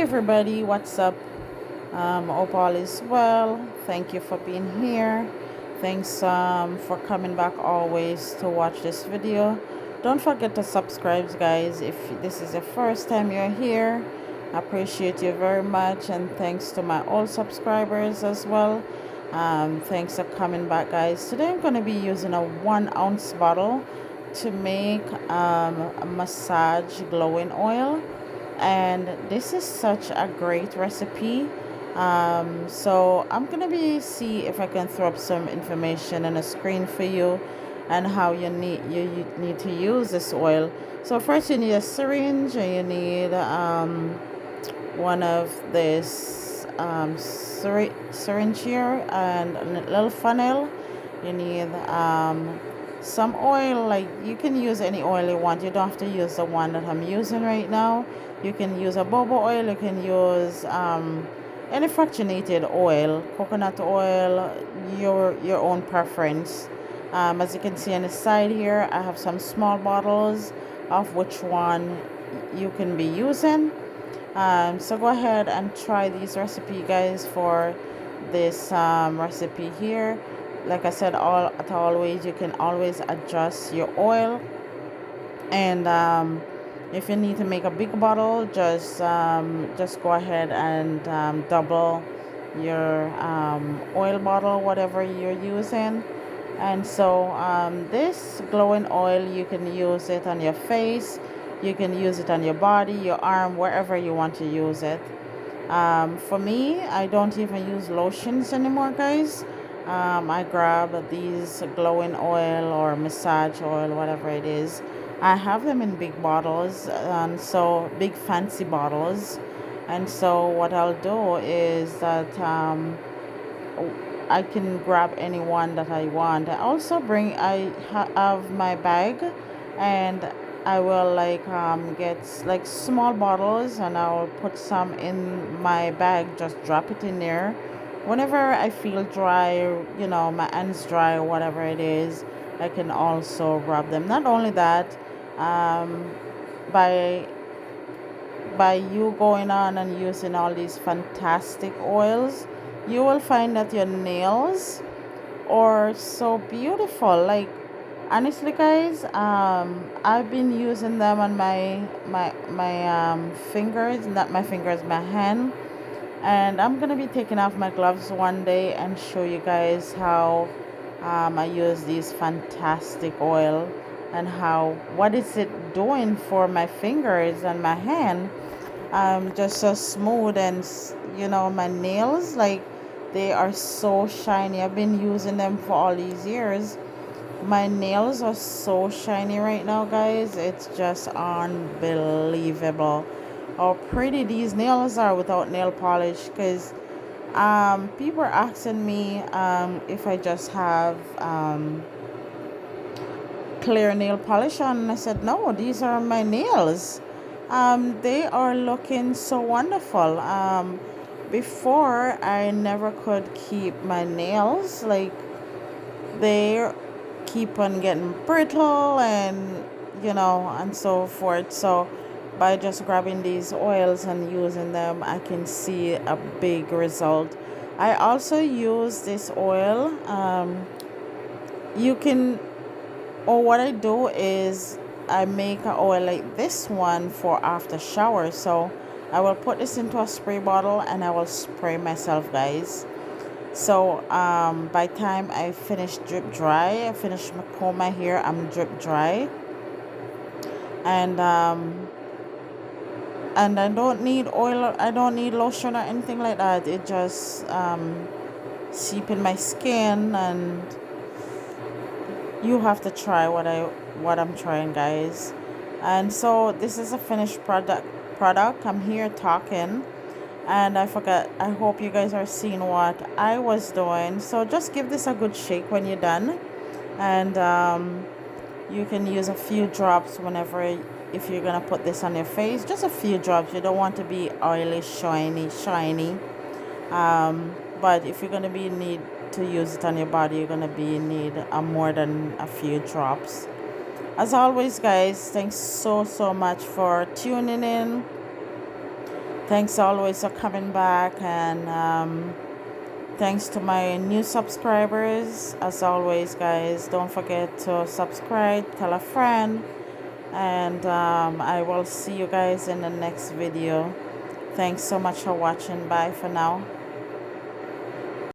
everybody, what's up? Hope all is well. Thank you for being here. Thanks for coming back always to watch this video. Don't forget to subscribe, guys, if this is the first time you're here. I appreciate you very much, and thanks to my old subscribers as well. Thanks for coming back, guys. Today I'm going to be using a 1 ounce bottle to make a massage glowing oil, and this is such a great recipe. So I'm gonna be see if I can throw up some information on a screen for you and how you need to use this oil. So first you need a syringe, and you need one of this syringe here and a little funnel. You need some oil. Like, you can use any oil you want. You don't have to use the one that I'm using right now. You can use a boba oil. You can use any fractionated oil, coconut oil, your own preference. As you can see on the side here, I have some small bottles of which one you can be using. So go ahead and try these recipe, guys, for this recipe here. Like I said, always, you can always adjust your oil, and if you need to make a big bottle, just go ahead and double your oil bottle, whatever you're using. And so this glowing oil, you can use it on your face, you can use it on your body, your arm, wherever you want to use it. For me, I don't even use lotions anymore, guys. I grab these glowing oil or massage oil, whatever it is. I have them in big bottles, and so big fancy bottles. And so what I'll do is that I can grab any one that I want. I have my bag, and I will get like small bottles, and I'll put some in my bag, just drop it in there. Whenever I feel dry, my hands dry or whatever it is, I can also rub them. Not only that, um, by you going on and using all these fantastic oils, you will find that your nails are so beautiful. Like, honestly, guys, I've been using them on my fingers, not my fingers, my hand. And I'm gonna be taking off my gloves one day and show you guys how I use these fantastic oil, and how what is it doing for my fingers and my hand. Just so smooth, and my nails, like, they are so shiny. I've been using them for all these years. My nails are so shiny right now, guys. It's just unbelievable how pretty these nails are without nail polish. Because people are asking me if I just have clear nail polish on, and I said no, these are my nails. They are looking so wonderful. Before, I never could keep my nails, like, they keep on getting brittle, and so forth. So by just grabbing these oils and using them, I can see a big result. I also use this oil. You can, or what I do is I make an oil like this one for after shower. So I will put this into a spray bottle and I will spray myself, guys. So by time I finish drip dry, I finish my comb my hair, I'm drip dry, and I don't need oil, I don't need lotion or anything like that. It just seep in my skin, and you have to try what I'm trying, guys. And so this is a finished product. I'm here talking, and I forgot. I hope you guys are seeing what I was doing. So just give this a good shake when you're done, and you can use a few drops whenever, if you're gonna put this on your face. Just a few drops. You don't want to be oily, shiny. But if you're gonna be in need to use it on your body, you're gonna be in need of more than a few drops. As always, guys, thanks so much for tuning in. Thanks always for coming back, and thanks to my new subscribers. As always, guys, don't forget to subscribe, tell a friend, and I will see you guys in the next video. Thanks so much for watching. Bye for now.